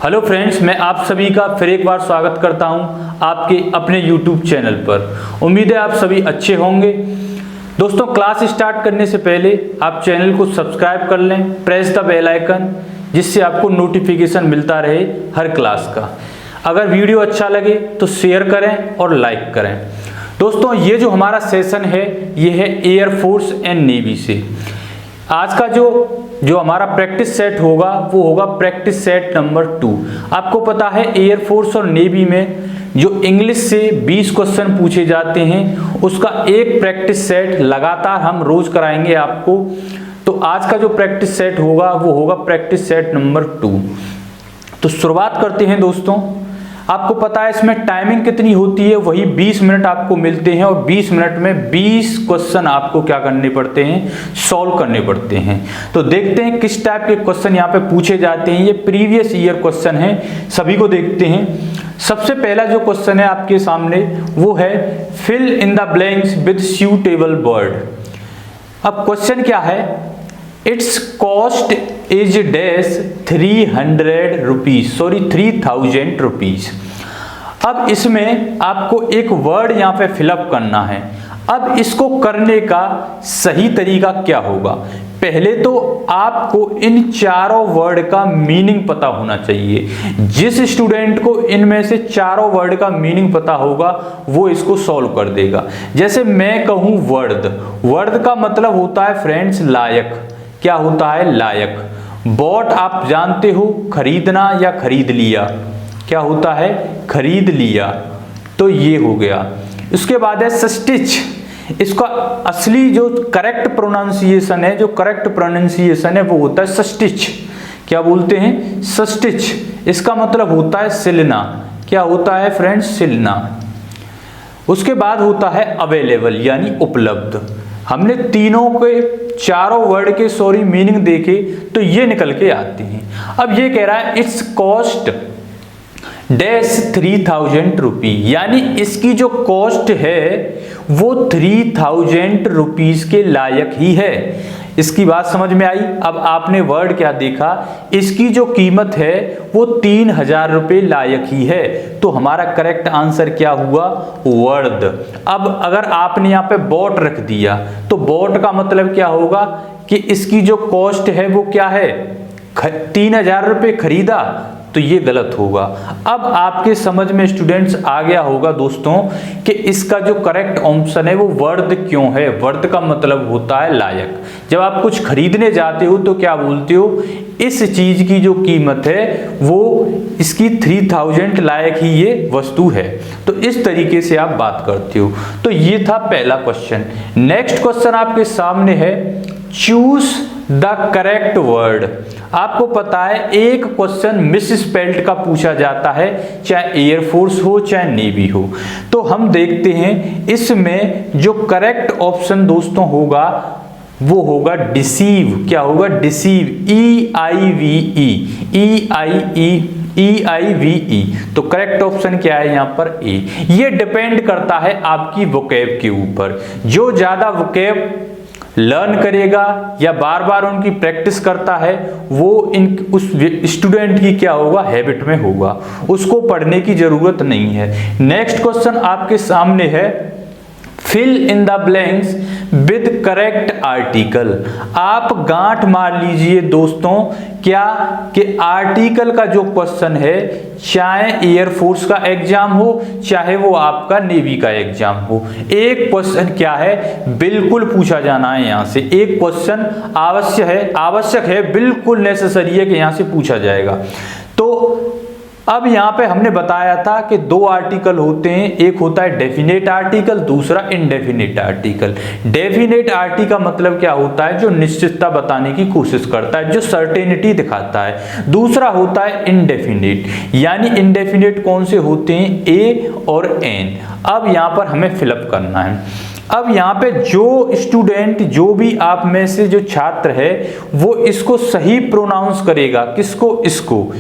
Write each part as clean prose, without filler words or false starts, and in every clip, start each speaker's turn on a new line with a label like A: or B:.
A: Hello friends, मैं आप सभी का फिर एक बार स्वागत करता हूं आपके अपने YouTube चैनल पर। उम्मीद है आप सभी अच्छे होंगे। दोस्तों, क्लास स्टार्ट करने से पहले आप चैनल को सब्सक्राइब कर लें, प्रेस द बेल आइकन, जिससे आपको नोटिफिकेशन मिलता रहे हर क्लास का। अगर वीडियो अच्छा लगे तो शेयर करें और लाइक करें। दोस्तों, ये जो हमारा सेशन है ये है एयरफोर्स एंड नेवी से। आज का जो हमारा प्रैक्टिस सेट होगा वो होगा प्रैक्टिस सेट नंबर 2। आपको पता है एयरफोर्स और नेवी में जो इंग्लिश से 20 क्वेश्चन पूछे जाते हैं उसका एक प्रैक्टिस सेट लगातार हम रोज कराएंगे आपको। तो आज का जो प्रैक्टिस सेट होगा वो होगा प्रैक्टिस सेट नंबर 2। तो शुरुआत करते हैं दोस्तों। आपको पता है इसमें टाइमिंग कितनी होती है, वही 20 मिनट आपको मिलते हैं और 20 मिनट में 20 क्वेश्चन आपको क्या करने पड़ते हैं, सॉल्व करने पड़ते हैं। तो देखते हैं किस टाइप के क्वेश्चन यहाँ पे पूछे जाते हैं। ये प्रीवियस ईयर क्वेश्चन है, सभी को देखते हैं। सबसे पहला जो क्वेश्चन है आपके सामने वो है fill in the blanks with suitable word. अब क्वेश्चन क्या है, its cost is dash 300 rupees, sorry 3000 rupees. अब इसमें आपको एक वर्ड यहाँ पे फिलअप करना है। अब इसको करने का सही तरीका क्या होगा, पहले तो आपको इन चारों वर्ड का मीनिंग पता होना चाहिए। जिस स्टूडेंट को इनमें से चारों वर्ड का मीनिंग पता होगा वो इसको सॉल्व कर देगा। जैसे मैं कहूं वर्द, वर्द का मतलब होता है फ्रेंड्स लायक। क्या होता है, लायक। बॉट आप जानते हो, खरीदना या खरीद लिया। क्या होता है, खरीद लिया। तो ये हो गया। उसके बाद है सस्टिच। इसका असली जो करेक्ट प्रोनाउंसिएशन है, जो करेक्ट प्रोनाउंसिएशन है वो होता है सस्टिच। क्या बोलते हैं, सस्टिच। इसका मतलब होता है सिलना। क्या होता है फ्रेंड्स, सिलना। उसके बाद होता है अवेलेबल यानी उपलब्ध। हमने तीनों के चारों वर्ड के सॉरी मीनिंग देखे तो ये निकल के आते हैं। अब ये कह रहा है इट्स कॉस्ट डैश 3000 रुपी, यानी इसकी जो कॉस्ट है वो 3000 रुपीज के लायक ही है। इसकी बात समझ में आई। अब आपने वर्ड क्या देखा, इसकी जो कीमत है वो 3000 रुपये लायक ही है। तो हमारा करेक्ट आंसर क्या हुआ, वर्द। अब अगर आपने यहाँ पे बॉट रख दिया तो बॉट का मतलब क्या होगा कि इसकी जो कॉस्ट है वो क्या है, 3000 रुपये खरीदा, तो ये गलत होगा। अब आपके समझ में स्टूडेंट्स आ गया होगा दोस्तों कि इसका जो करेक्ट ऑप्शन है वो वर्द क्यों है। वर्द का मतलब होता है लायक। जब आप कुछ खरीदने जाते हो तो क्या बोलते हो, इस चीज की जो कीमत है वो इसकी 3000 लायक ही ये वस्तु है। तो इस तरीके से आप बात करते हो। तो ये था पहला क्वेश्चन। नेक्स्ट क्वेश्चन आपके सामने है चूज द करेक्ट वर्ड। आपको पता है एक क्वेश्चन मिस स्पेल्ड का पूछा जाता है, चाहे एयरफोर्स हो चाहे नेवी हो। तो हम देखते हैं इसमें जो करेक्ट ऑप्शन दोस्तों होगा वो होगा डिसीव। क्या होगा, डिसीव। EIVE। तो करेक्ट ऑप्शन क्या है यहाँ पर, ए। ये डिपेंड करता है आपकी वोकैब के ऊपर। जो ज्यादा वोकैब लर्न करेगा या बार बार उनकी प्रैक्टिस करता है वो उस स्टूडेंट की क्या होगा, हैबिट में होगा, उसको पढ़ने की जरूरत नहीं है। नेक्स्ट क्वेश्चन आपके सामने है fill in the blanks with correct article. आप गांठ मार लीजिए दोस्तों क्या कि आर्टिकल का जो क्वेश्चन है, चाहे एयरफोर्स का एग्जाम हो चाहे वो आपका नेवी का एग्जाम हो, एक क्वेश्चन क्या है बिल्कुल पूछा जाना है। यहाँ से एक क्वेश्चन आवश्यक है, बिल्कुल नेसेसरी है कि यहाँ से पूछा जाएगा। तो अब यहाँ पे हमने बताया था कि दो आर्टिकल होते हैं, एक होता है डेफिनेट आर्टिकल, दूसरा इनडेफिनेट आर्टिकल। डेफिनेट आर्टिकल का मतलब क्या होता है, जो निश्चितता बताने की कोशिश करता है, जो सर्टेनिटी दिखाता है। दूसरा होता है इनडेफिनेट, यानी इनडेफिनेट कौन से होते हैं, ए और एन। अब यहाँ पर हमें फिलअप करना है। अब यहाँ पे जो स्टूडेंट, जो भी आप में से जो छात्र है वो इसको सही प्रोनाउंस करेगा, किसको, इसको,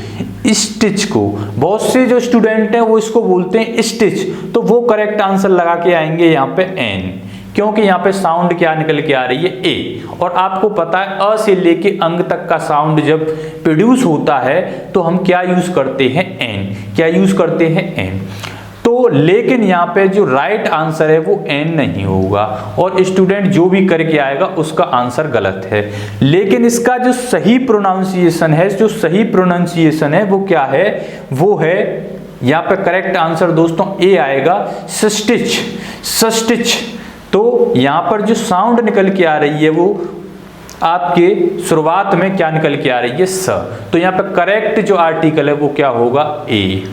A: स्टिच को। बहुत से जो स्टूडेंट हैं वो इसको बोलते हैं स्टिच, तो वो करेक्ट आंसर लगा के आएंगे यहाँ पे एन। क्योंकि यहाँ पे साउंड क्या निकल के आ रही है, ए। और आपको पता है अ से लेके अंग तक का साउंड जब प्रोड्यूस होता है तो हम क्या यूज करते हैं, एन। क्या यूज करते हैं, एन। तो लेकिन यहाँ पे जो राइट आंसर है वो एन नहीं होगा, और स्टूडेंट जो भी करके आएगा उसका आंसर गलत है। लेकिन इसका जो सही प्रोनाउंसिएशन है, जो सही प्रोनाउंसिएशन है वो क्या है, वो है यहाँ पे करेक्ट आंसर दोस्तों ए आएगा, सस्टिच। सस्टिच। तो यहाँ पर जो साउंड निकल के आ रही है वो आपके शुरुआत में क्या निकल के आ रही है, स। तो यहाँ पे करेक्ट जो आर्टिकल है वो क्या होगा, ए।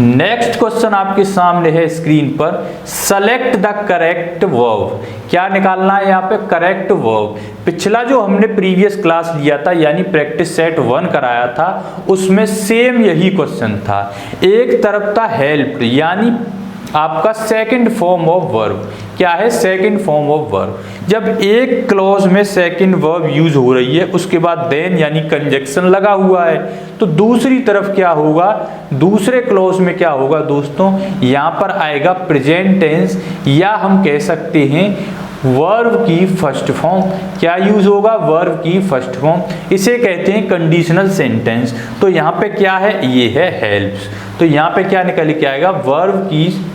A: नेक्स्ट क्वेश्चन आपके सामने है स्क्रीन पर, सेलेक्ट द करेक्ट वर्ब। क्या निकालना है यहाँ पे, करेक्ट वर्ब। पिछला जो हमने प्रीवियस क्लास लिया था यानी प्रैक्टिस सेट 1 कराया था, उसमें सेम यही क्वेश्चन था। एक तरफ था हेल्प यानी आपका सेकंड फॉर्म ऑफ वर्ब। क्या है, सेकंड फॉर्म ऑफ वर्ब। जब एक क्लॉज में सेकंड वर्ब यूज हो रही है उसके बाद देन यानी कंजक्शन लगा हुआ है, तो दूसरी तरफ क्या होगा, दूसरे क्लॉज में क्या होगा दोस्तों, यहाँ पर आएगा प्रेजेंट टेंस, या हम कह सकते हैं वर्ब की फर्स्ट फॉर्म। क्या यूज होगा, वर्ब की फर्स्ट फॉर्म। इसे कहते हैं कंडीशनल सेंटेंस। तो यहाँ पे क्या है, ये है हेल्प्स। तो यहाँ पे क्या निकल के आएगा, वर्ब की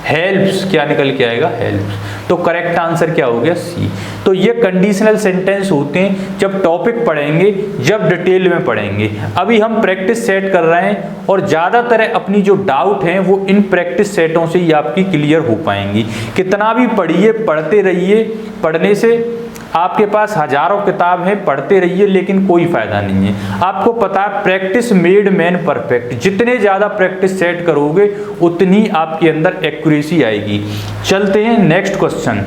A: हेल्प्स। क्या निकल के आएगा, हेल्प्स। तो करेक्ट आंसर क्या हो गया, सी। तो ये कंडीशनल सेंटेंस होते हैं, जब टॉपिक पढ़ेंगे, जब डिटेल में पढ़ेंगे। अभी हम प्रैक्टिस सेट कर रहे हैं और ज़्यादातर अपनी जो डाउट हैं वो इन प्रैक्टिस सेटों से ही आपकी क्लियर हो पाएंगी। कितना भी पढ़िए, पढ़ते रहिए। पढ़ने से आपके पास हजारों किताब हैं, पढ़ते रहिए, लेकिन कोई फायदा नहीं है। आपको पता है प्रैक्टिस मेड मैन परफेक्ट। जितने ज़्यादा प्रैक्टिस सेट करोगे उतनी आपके अंदर एक्यूरेसी आएगी। चलते हैं next question.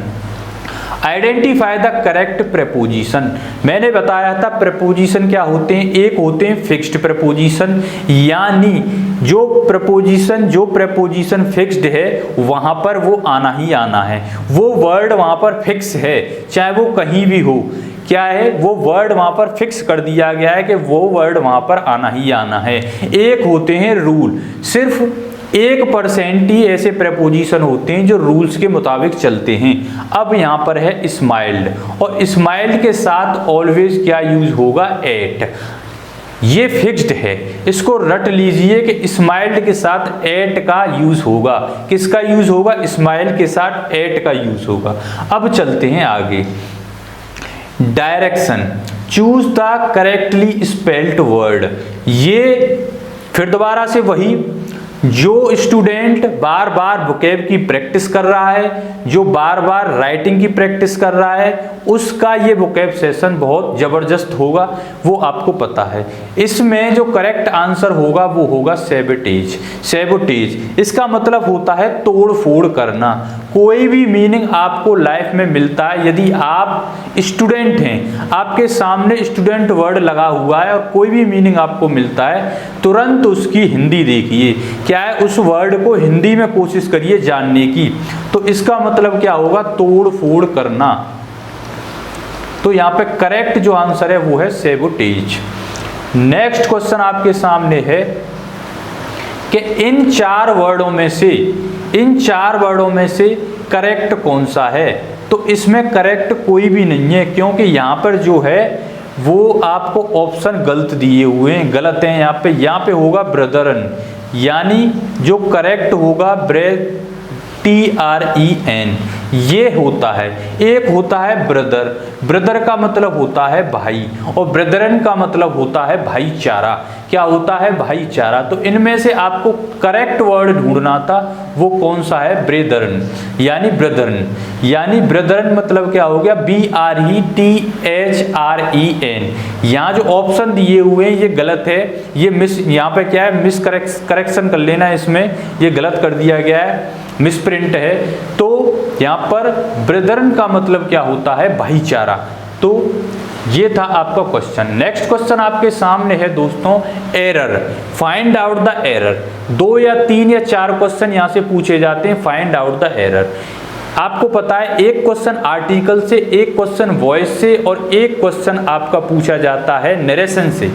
A: Identify the correct preposition. मैंने बताया था प्रेपोजिशन क्या होते हैं, एक होते हैं फिक्स्ड प्रेपोजिशन, यानी जो प्रेपोजिशन फिक्स्ड है वहां पर वो आना ही आना है। वो वर्ड वहां पर फिक्स है, चाहे वो कहीं भी हो। क्या है, वो वर्ड वहां पर फिक्स कर दिया गया है कि वो वर्ड वहां पर आना ही आना है। एक होते हैं रूल, सिर्फ 1% ही ऐसे प्रेपोजिशन होते हैं जो रूल्स के मुताबिक चलते हैं। अब यहाँ पर है स्माइल्ड, और स्माइल्ड के साथ ऑलवेज क्या यूज होगा, एट। ये फिक्स्ड है, इसको रट लीजिए कि स्माइल्ड के साथ एट का यूज होगा। किसका यूज होगा, स्माइल्ड के साथ एट का यूज होगा। अब चलते हैं आगे। Direction, choose the correctly spelled word. ये फिर दोबारा से वही, जो स्टूडेंट बार बार वोकैब की प्रैक्टिस कर रहा है, जो बार बार राइटिंग की प्रैक्टिस कर रहा है, उसका ये वोकैब सेशन बहुत ज़बरदस्त होगा, वो आपको पता है। इसमें जो करेक्ट आंसर होगा वो होगा सैबोटेज। सैबोटेज इसका मतलब होता है तोड़ फोड़ करना। कोई भी मीनिंग आपको लाइफ में मिलता है, यदि आप स्टूडेंट हैं, आपके सामने स्टूडेंट वर्ड लगा हुआ है और कोई भी मीनिंग आपको मिलता है, तुरंत उसकी हिंदी देखिए। क्या है, उस वर्ड को हिंदी में कोशिश करिए जानने की। तो इसका मतलब क्या होगा, तोड़ फोड़ करना। तो यहाँ पे करेक्ट जो आंसर है वो है सैबोटेज। नेक्स्ट क्वेश्चन आपके सामने है कि इन चार वर्डों में से करेक्ट कौन सा है। तो इसमें करेक्ट कोई भी नहीं है, क्योंकि यहाँ पर जो है वो आपको ऑप्शन गलत दिए हुए हैं, गलत हैं। यहाँ पे होगा ब्रदरन, यानी जो करेक्ट होगा TREN, ये होता है। एक होता है ब्रदर, ब्रदर का मतलब होता है भाई, और ब्रदरन का मतलब होता है भाईचारा। क्या होता है, भाईचारा। तो इनमें से आपको करेक्ट वर्ड ढूंढना था, वो कौन सा है, ब्रेदरन, यानी ब्रदरन। यानी ब्रदरन मतलब क्या हो गया, BRETHREN। यहाँ जो ऑप्शन दिए हुए हैं ये गलत है, ये मिस, यहाँ पे क्या है, मिस करेक्शन कर लेना है, इसमें ये गलत कर दिया गया है, मिसप्रिंट है। तो यहाँ पर ब्रदरन का मतलब क्या होता है, भाईचारा। तो ये था आपका क्वेश्चन। नेक्स्ट क्वेश्चन आपके सामने है दोस्तों, error. Find out the error. 2 या 3 या 4 क्वेश्चन यहाँ से पूछे जाते हैं, फाइंड आउट द एरर। आपको पता है एक क्वेश्चन आर्टिकल से, एक क्वेश्चन वॉइस से, और एक क्वेश्चन आपका पूछा जाता है नरेशन से।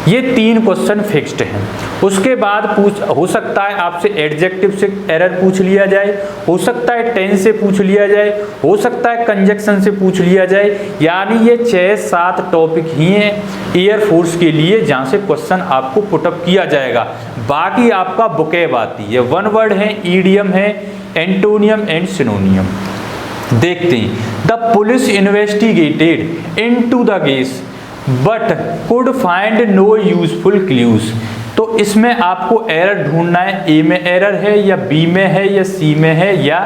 A: ये 3 क्वेश्चन फिक्स्ड हैं। उसके बाद हो सकता है आपसे एडजेक्टिव से एरर पूछ लिया जाए, हो सकता है टेंस से पूछ लिया जाए, हो सकता है कंजक्शन से पूछ लिया जाए। यानी ये 6-7 टॉपिक ही हैं एयरफोर्स के लिए जहाँ से क्वेश्चन आपको पुटअप किया जाएगा। बाकी आपका बुकेब आती है, 1 वर्ड है, ईडियम है, एंटोनियम एंड सिनोनियम। देखते हैं। The police investigated into the case but could find no useful clues. तो इसमें आपको एरर ढूंढना है, ए में एरर है या बी में है या सी में है या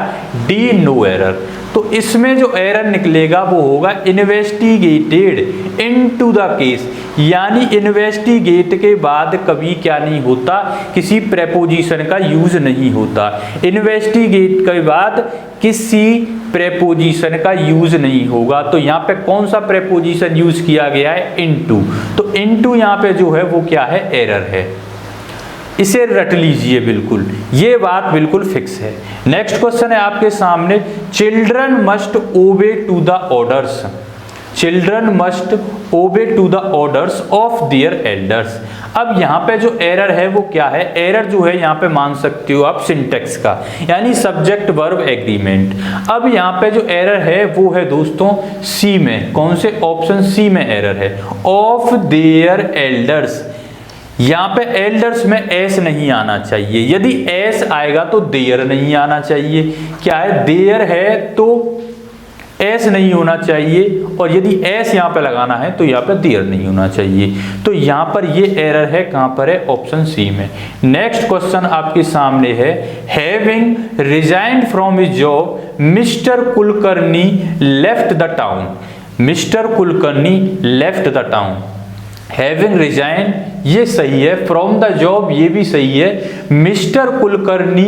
A: डी नो एरर। तो इसमें जो एरर निकलेगा वो होगा इन्वेस्टिगेटेड इनटू द केस, यानी इन्वेस्टिगेट के बाद कभी क्या नहीं होता, किसी प्रेपोजिशन का यूज नहीं होता। इन्वेस्टिगेट के बाद किसी प्रेपोजिशन का यूज नहीं होगा। तो यहाँ पे कौन सा प्रेपोजिशन यूज किया गया है, इनटू। तो इनटू यहाँ पे जो है वो क्या है, एरर है। इसे रट लीजिए बिल्कुल, ये बात बिल्कुल फिक्स है। नेक्स्ट क्वेश्चन है आपके सामने, children must obey to the orders. Children must obey to the orders of their elders. अब यहाँ पे जो एरर है वो क्या है, एरर जो है यहाँ पे मान सकते हो आप सिंटेक्स का, यानी सब्जेक्ट वर्ब एग्रीमेंट। अब यहाँ पे जो एरर है वो है दोस्तों सी में, कौन से, ऑप्शन सी में एरर है, ऑफ देयर एल्डर्स। यहाँ पे एल्डर्स में एस नहीं आना चाहिए, यदि एस आएगा तो देयर नहीं आना चाहिए। क्या है, देयर है तो एस नहीं होना चाहिए, और यदि एस यहाँ पे लगाना है तो यहाँ पे देयर नहीं होना चाहिए। तो यहाँ पर ये एरर है, कहाँ पर है, ऑप्शन सी में। नेक्स्ट क्वेश्चन आपके सामने है, having resigned from his job mister Kulkarni left the town. Mister Kulkarni left the town. Having resign ये सही है, फ्रॉम द जॉब ये भी सही है, mister Kulkarni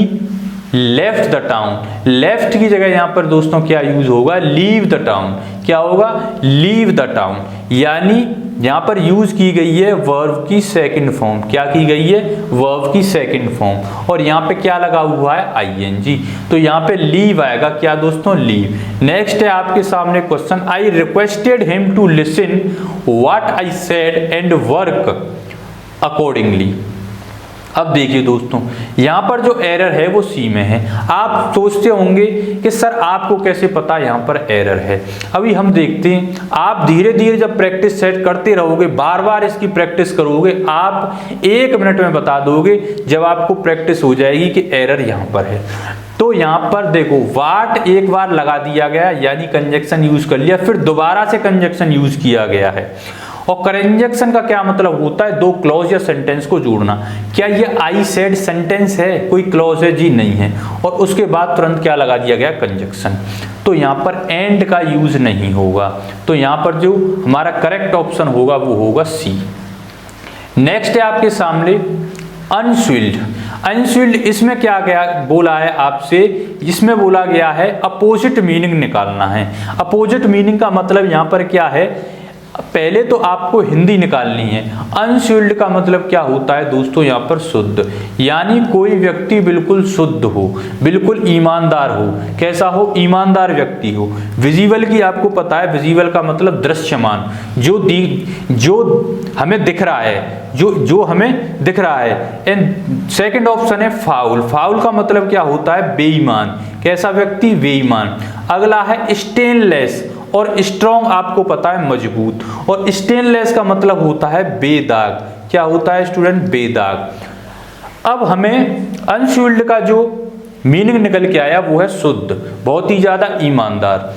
A: left the town. Left की जगह यहां पर दोस्तों क्या यूज होगा, लीव द टाउन। क्या होगा, लीव द टाउन। यानी यहां पर यूज की गई है वर्ब की सेकंड फॉर्म। क्या की गई है, वर्ब की सेकंड फॉर्म, और यहां पे क्या लगा हुआ है, आईएनजी। तो यहां पे लीव आएगा, क्या दोस्तों, लीव। नेक्स्ट है आपके सामने question, I requested him to listen what I said and work accordingly. अब देखिए दोस्तों, यहाँ पर जो एरर है वो सी में है। आप सोचते होंगे कि सर आपको कैसे पता यहाँ पर एरर है। अभी हम देखते हैं, आप धीरे धीरे जब प्रैक्टिस सेट करते रहोगे, बार बार इसकी प्रैक्टिस करोगे, आप 1 मिनट में बता दोगे जब आपको प्रैक्टिस हो जाएगी कि एरर यहाँ पर है। तो यहाँ पर देखो, वाट एक बार लगा दिया गया, यानी कंजक्शन यूज कर लिया, फिर दोबारा से कंजक्शन यूज किया गया है। और कंजक्शन का क्या मतलब होता है, 2 क्लॉज या सेंटेंस को जोड़ना। क्या ये आई सेड सेंटेंस है, कोई क्लॉज है, जी नहीं है, और उसके बाद तुरंत क्या लगा दिया गया, कंजक्शन। तो यहाँ पर एंड का यूज नहीं होगा। तो यहाँ पर जो हमारा करेक्ट ऑप्शन होगा वो होगा सी। नेक्स्ट है आपके सामने अनस्विल्ड। अनस्विल्ड इसमें क्या गया बोला है आपसे, इसमें बोला गया है अपोजिट मीनिंग निकालना है। अपोजिट मीनिंग का मतलब यहाँ पर क्या है, पहले तो आपको हिंदी निकालनी है। अनस्विल्ड का मतलब क्या होता है दोस्तों, यहाँ पर शुद्ध, यानी कोई व्यक्ति बिल्कुल शुद्ध हो, बिल्कुल ईमानदार हो। कैसा हो, ईमानदार व्यक्ति हो। विजिबल की आपको पता है, विजिबल का मतलब दृश्यमान, जो हमें दिख रहा है, जो हमें दिख रहा है। एंड सेकंड ऑप्शन है फाउल। फाउल का मतलब क्या होता है, बेईमान। कैसा व्यक्ति, बेईमान। अगला है स्टेनलेस, और स्ट्रॉन्ग आपको पता है मजबूत, और स्टेनलेस का मतलब होता है बेदाग। क्या होता है स्टूडेंट, बेदाग। अब हमें अनस्विल्ड का जो मीनिंग निकल के आया वो है शुद्ध, बहुत ही ज्यादा ईमानदार,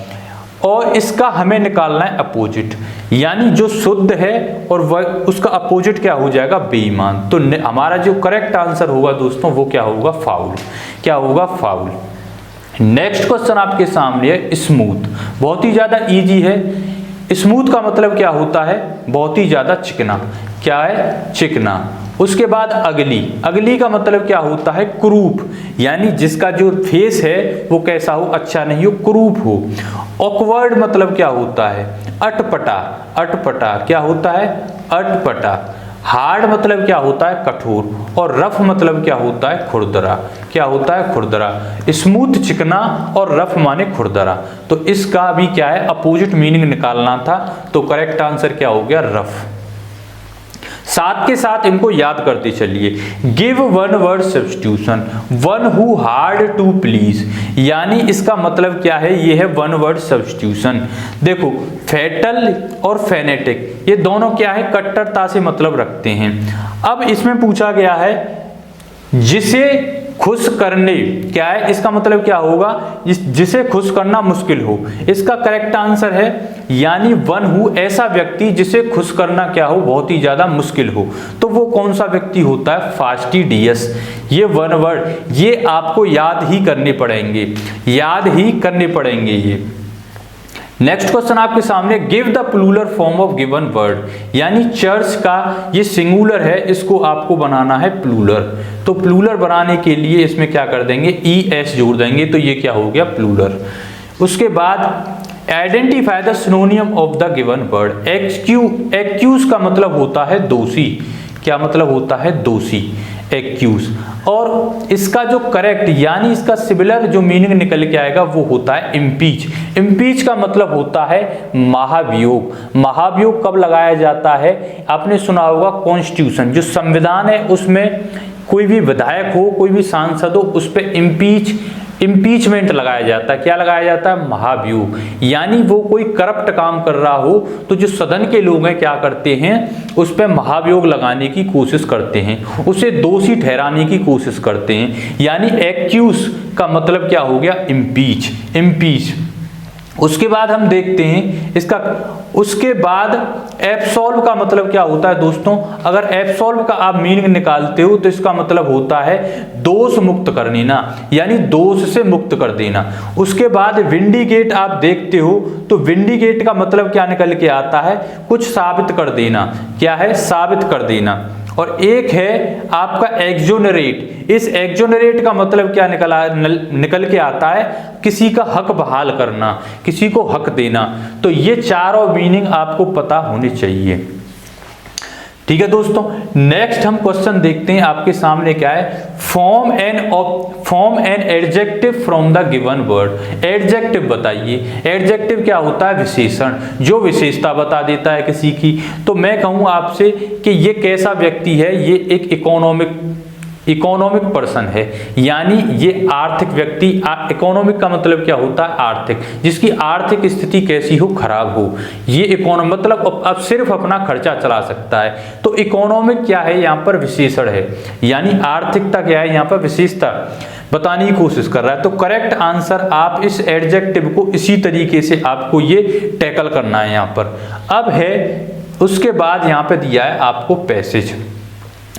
A: और इसका हमें निकालना है अपोजिट, यानी जो शुद्ध है और वह उसका अपोजिट क्या हो जाएगा, बेईमान। तो हमारा जो करेक्ट आंसर होगा दोस्तों वो क्या होगा, फाउल। क्या होगा, फाउल। नेक्स्ट क्वेश्चन आपके सामने है स्मूथ। बहुत ही ज्यादा इजी है। स्मूथ का मतलब क्या होता है, बहुत ही ज्यादा चिकना। क्या है, चिकना। उसके बाद अगली। अगली का मतलब क्या होता है, क्रूप, यानी जिसका जो फेस है वो कैसा हो, अच्छा नहीं हो, क्रूप हो। ऑकवर्ड मतलब क्या होता है, अटपटा। अटपटा क्या होता है, अटपटा। हार्ड मतलब क्या होता है, कठोर, और रफ मतलब क्या होता है, खुरदरा। क्या होता है, खुरदरा। स्मूथ चिकना और रफ माने खुरदरा। तो इसका भी क्या है, अपोजिट मीनिंग निकालना था। तो करेक्ट आंसर क्या हो गया, रफ। साथ के साथ इनको याद करते चलिए। Give one word substitution, one who hard to please, यानी इसका मतलब क्या है, ये है वन वर्ड सब्स्टिट्यूशन। देखो फैटल और फेनेटिक ये दोनों क्या है, कट्टरता से मतलब रखते हैं। अब इसमें पूछा गया है जिसे खुश करने, क्या है इसका मतलब क्या होगा, जिसे खुश करना मुश्किल हो। इसका करेक्ट आंसर है यानी वन हु, ऐसा व्यक्ति जिसे खुश करना क्या हो, बहुत ही ज्यादा मुश्किल हो। तो वो कौन सा व्यक्ति होता है, फास्टिडियस। ये वन वर्ड ये आपको याद ही करने पड़ेंगे, याद ही करने पड़ेंगे ये। नेक्स्ट क्वेश्चन आपके सामने, give the plural form of given word, यानी चर्च का ये सिंगुलर है, इसको आपको बनाना है प्लूरल। तो प्लूरल बनाने के लिए इसमें क्या कर देंगे, ES जोड़ देंगे, तो ये क्या हो गया, प्लूरल। उसके बाद identify the synonym of the given word. Accuse का मतलब होता है दोषी, क्या मतलब होता है, दोषी, एक्यूज। और इसका जो करेक्ट यानी इसका सिमिलर जो मीनिंग निकल के आएगा वो होता है इम्पीच। इम्पीच का मतलब होता है महाभियोग। महाभियोग कब लगाया जाता है, आपने सुना होगा कॉन्स्टिट्यूशन जो संविधान है उसमें कोई भी विधायक हो, कोई भी सांसद हो, उस पर इम्पीचमेंट लगाया जाता है। क्या लगाया जाता है, महाभियोग। यानी वो कोई करप्ट काम कर रहा हो तो जो सदन के लोग हैं क्या करते हैं, उस पर महाभियोग लगाने की कोशिश करते हैं, उसे दोषी ठहराने की कोशिश करते हैं। यानी एक्यूज का मतलब क्या हो गया, इम्पीच। उसके बाद हम देखते हैं इसका, उसके बाद एब्सॉल्व का मतलब क्या होता है दोस्तों, अगर एब्सॉल्व का आप मीनिंग निकालते हो तो इसका मतलब होता है दोष मुक्त कर देना, यानी दोष से मुक्त कर देना। उसके बाद विंडिकेट आप देखते हो तो विंडिकेट का मतलब क्या निकल के आता है, कुछ साबित कर देना, क्या है, साबित कर देना। और एक है आपका एक्सोनरेट। इस एक्सोनरेट का मतलब क्या निकल के आता है, किसी का हक बहाल करना, किसी को हक देना। तो ये चारों मीनिंग आपको पता होने चाहिए। ठीक है दोस्तों, नेक्स्ट हम क्वेश्चन देखते हैं आपके सामने क्या है, form an adjective from the given word. Adjective बताइए, एडजेक्टिव क्या होता है, विशेषण, जो विशेषता बता देता है किसी की। तो मैं कहूँ आपसे कि ये कैसा व्यक्ति है, ये एक इकोनॉमिक पर्सन है, यानी ये आर्थिक व्यक्ति। इकोनॉमिक का मतलब क्या होता है, आर्थिक, जिसकी आर्थिक स्थिति कैसी हो, खराब हो। ये इकोनॉमिक मतलब अब सिर्फ अपना खर्चा चला सकता है। तो इकोनॉमिक क्या है, यहाँ पर विशेषण है, यानी आर्थिकता क्या है, यहाँ पर विशेषता बताने की कोशिश कर रहा है। तो करेक्ट आंसर, आप इस एडजेक्टिव को इसी तरीके से आपको ये टैकल करना है यहाँ पर। अब है उसके बाद यहाँ पे दिया है आपको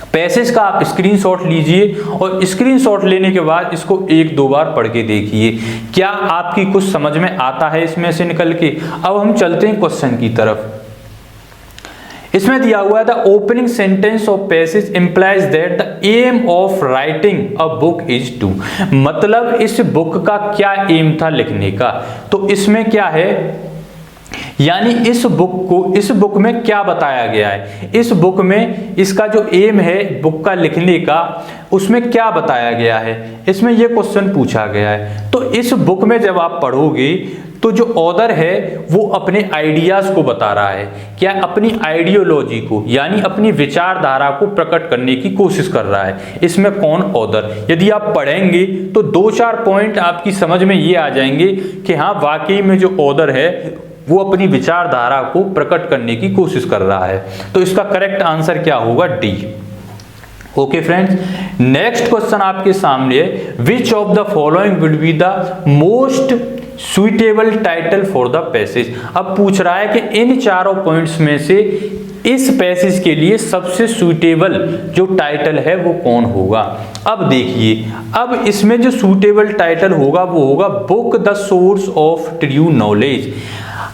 A: पैसेज का आप स्क्रीनशॉट लीजिए और स्क्रीनशॉट लेने के बाद इसको 1-2 बार पढ़ के देखिए, क्या आपकी कुछ समझ में आता है इसमें से निकल के। अब हम चलते हैं क्वेश्चन की तरफ। इसमें दिया हुआ है the opening sentence of passage implies that the aim of writing a book is to, मतलब इस बुक का क्या एम था लिखने का। तो इसमें क्या है, यानी इस बुक में क्या बताया गया है, इस बुक में इसका जो एम है बुक का लिखने का, उसमें क्या बताया गया है, इसमें यह क्वेश्चन पूछा गया है। तो इस बुक में जब आप पढ़ोगे तो जो ऑथर है वो अपने आइडियाज को बता रहा है, क्या, अपनी आइडियोलॉजी को, यानी अपनी विचारधारा को प्रकट करने की कोशिश कर रहा है। इसमें कौन, ऑथर। यदि आप पढ़ेंगे तो 2-4 पॉइंट आपकी समझ में ये आ जाएंगे कि हाँ वाकई में जो ऑथर है वो अपनी विचारधारा को प्रकट करने की कोशिश कर रहा है। तो इसका करेक्ट आंसर क्या होगा, D. Okay friends, next question आपके सामने है, which of the following will be the most suitable title for the passage. अब पूछ रहा है कि इन चारों पॉइंट्स में से इस पैसेज के लिए सबसे सुइटेबल जो टाइटल है वो कौन होगा। अब देखिए, अब इसमें जो सुइटेबल टाइटल होगा वो होगा book the source of true knowledge.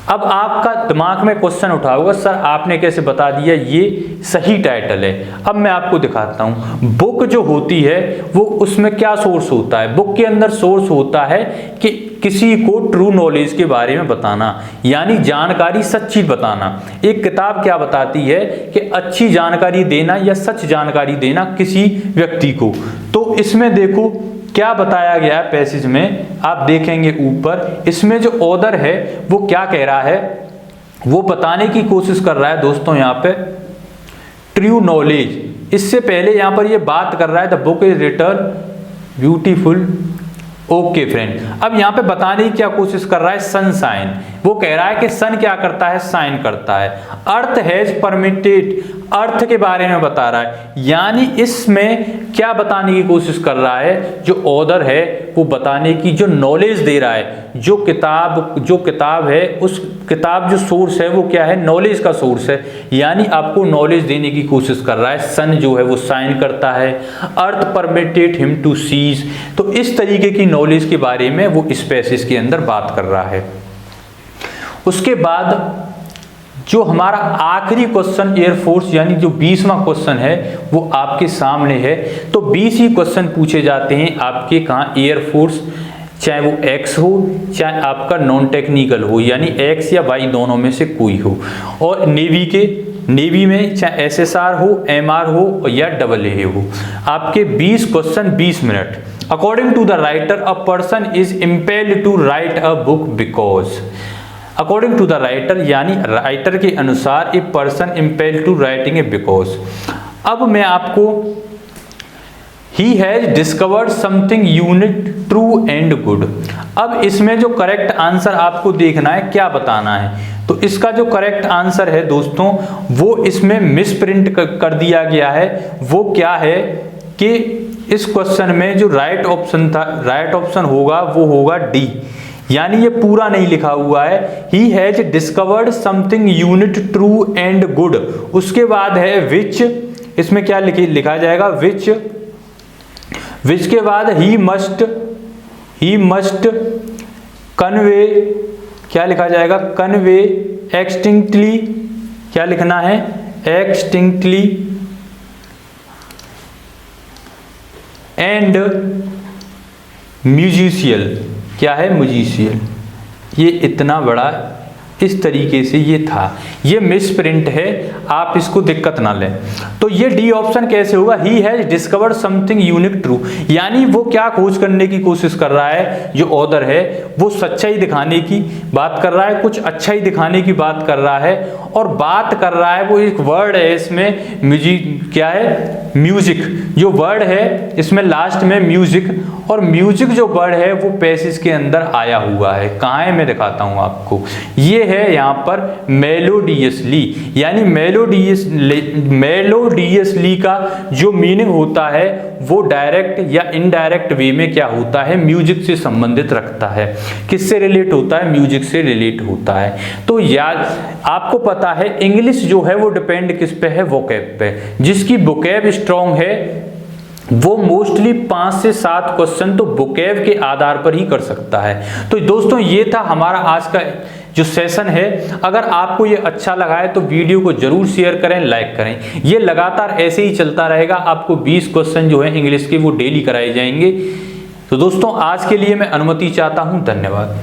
A: अब आपका दिमाग में क्वेश्चन उठा होगा, सर आपने कैसे बता दिया ये सही टाइटल है। अब मैं आपको दिखाता हूं, बुक जो होती है वो उसमें क्या सोर्स होता है, बुक के अंदर सोर्स होता है कि किसी को ट्रू नॉलेज के बारे में बताना, यानी जानकारी, सच्ची बताना। एक किताब क्या बताती है कि अच्छी जानकारी देना या सच जानकारी देना किसी व्यक्ति को। तो इसमें देखो क्या बताया गया है पैसेज में, आप देखेंगे ऊपर, इसमें जो ऑथर है वो क्या कह रहा है, वो बताने की कोशिश कर रहा है दोस्तों यहाँ पे, ट्रू नॉलेज। इससे पहले यहाँ पर ये बात कर रहा है the book is written beautiful. Okay friend, अब यहाँ पे बताने की क्या कोशिश कर रहा है, सनशाइन। वो कह रहा है कि सन क्या करता है, शाइन करता है। अर्थ हैज परमिटेड, अर्थ के बारे में बता रहा है, यानी इसमें क्या बताने की कोशिश कर रहा है, जो ऑथर है वो बताने की जो नॉलेज दे रहा है, जो किताब है, उस किताब जो सोर्स है वो क्या है, नॉलेज का सोर्स है, यानी आपको नॉलेज देने की कोशिश कर रहा है। सन जो है वो शाइन करता है, अर्थ परमिटेड हिम टू सीज, तो इस तरीके की नॉलेज के बारे में वो इस पैसेज के अंदर बात कर रहा है। उसके बाद जो हमारा आखिरी क्वेश्चन एयरफोर्स यानी जो 20वां क्वेश्चन है वो आपके सामने है। तो 20 ही क्वेश्चन पूछे जाते हैं आपके कहाँ, एयरफोर्स, चाहे वो एक्स हो चाहे आपका नॉन टेक्निकल हो, यानी एक्स या वाई दोनों में से कोई हो। और नेवी में चाहे एसएसआर हो, एमआर हो या AA हो, आपके 20 question 20 minute. According to the writer a person is impelled to write a book because, according to the writer यानी राइटर के अनुसार a person impelled to writing a because. अब मैं आपको he has discovered something unique true and good, अब इसमें जो correct answer आपको देखना है, क्या बताना है। तो इसका जो करेक्ट आंसर है दोस्तों वो इसमें मिसप्रिंट कर दिया गया है। वो क्या है कि इस क्वेश्चन में जो राइट ऑप्शन था, राइट ऑप्शन होगा वो होगा डी, यानी ये पूरा नहीं लिखा हुआ है। ही has discovered something unique true and good, उसके बाद है विच, इसमें क्या लिखा जाएगा, विच के बाद ही मस्ट कन्वे, क्या लिखा जाएगा, कन्वे एक्सटिंक्टली, क्या लिखना है, एक्सटिंक्टली एंड म्यूजिशियल, क्या है, म्यूजिशियल। ये इतना बड़ा इस तरीके से ये था, ये मिसप्रिंट है, आप इसको दिक्कत ना लें। तो ये डी ऑप्शन कैसे होगा, ही has discovered something unique true, यानी वो क्या खोज करने की कोशिश कर रहा है, जो ऑथर है वो सच्चाई दिखाने की बात कर रहा है, कुछ अच्छाई दिखाने की बात कर रहा है, और बात कर रहा है वो एक वर्ड है इसमें म्यूजिक, क्या है, म्यूजिक, जो वर्ड है इसमें लास्ट में म्यूजिक, और म्यूजिक जो वर्ड है वो पैसेज के अंदर आया हुआ है। कहाँ है, मैं दिखाता हूँ आपको, ये है यहाँ पर मेलोडियसली, यानी मेलोडियसली का जो मीनिंग होता है वो डायरेक्ट या इनडायरेक्ट वे में क्या होता है, म्यूजिक से संबंधित रखता है। किससे रिलेट होता है, म्यूजिक से रिलेट होता है। तो याद आपको पता है इंग्लिश जो है वो डिपेंड किस पे है, वोकैब पे, जिसकी वोकैब स्ट्रॉन्ग है वो मोस्टली 5 से 7 क्वेश्चन तो वोकैब के आधार पर ही कर सकता है। तो दोस्तों ये था हमारा आज का जो सेशन है। अगर आपको ये अच्छा लगा है तो वीडियो को जरूर शेयर करें, लाइक करें। ये लगातार ऐसे ही चलता रहेगा, आपको 20 क्वेश्चन जो है इंग्लिश के वो डेली कराए जाएंगे। तो दोस्तों आज के लिए मैं अनुमति चाहता हूँ, धन्यवाद।